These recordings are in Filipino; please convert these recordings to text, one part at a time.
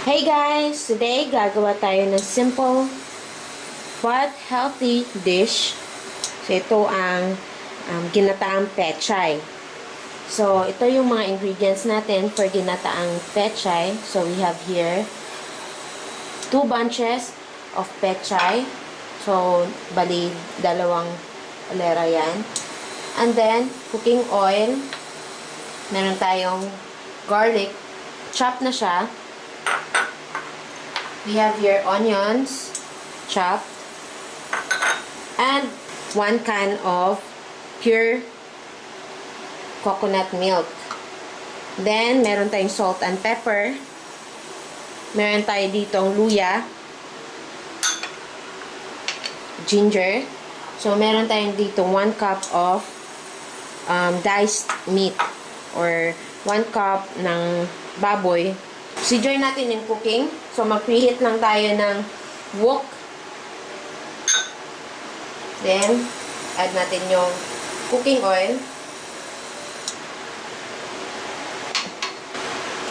Hey guys! Today, gagawa tayo ng simple but healthy dish. So, ito ang ginataang pechay. So, ito yung mga ingredients natin for ginataang pechay. So, we have here 2 bunches of pechay. So, bali, dalawang lera yan. And then, cooking oil. Meron tayong garlic. Chop na siya. We have here onions, chopped, and 1 can of pure coconut milk. Then, meron tayong salt and pepper. Meron tayo ditong luya, ginger. So, meron tayong dito 1 cup of diced meat or 1 cup ng baboy. Procedure natin in cooking. So, mag-preheat lang tayo ng wok. Then, add natin yung cooking oil.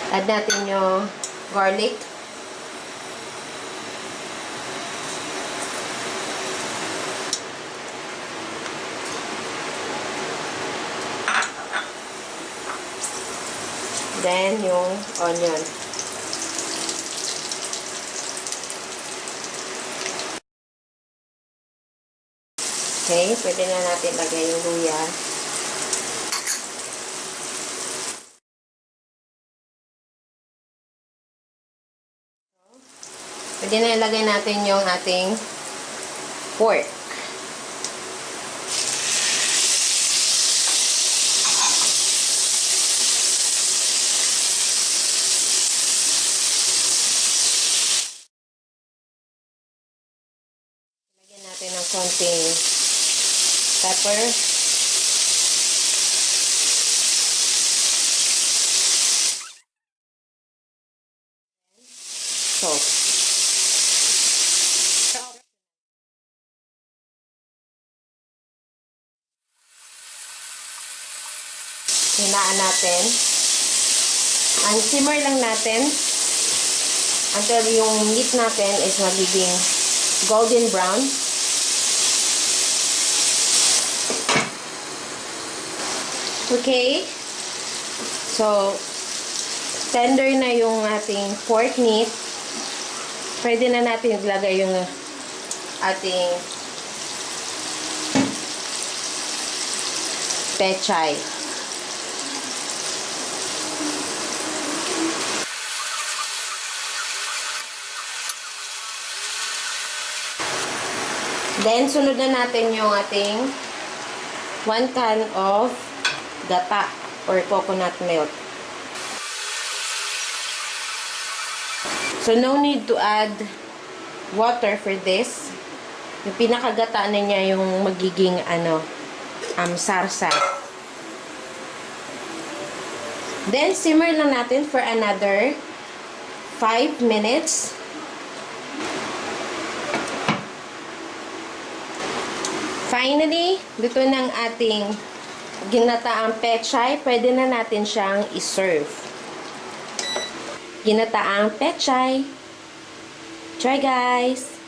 Add natin yung garlic. Then, yung onion. Okay, pwede na natin lagay yung luya. Pwede na ilagay natin yung ating pork. Lagyan natin ng konting pepper. Salt. Hinaan natin. And simmer lang natin until yung meat natin is magiging golden brown. Okay. So, tender na yung ating pork meat. Pwede na natin ilagay yung ating pechay. Then, sunod na natin yung ating 1 can of gata or coconut milk. So, no need to add water for this. Yung pinakagata na niya yung magiging sarsa. Then, simmer lang natin for another 5 minutes. Finally, luto ng ating ginataang pechay. Pwede na natin siyang i-serve. Ginataang pechay. Try guys!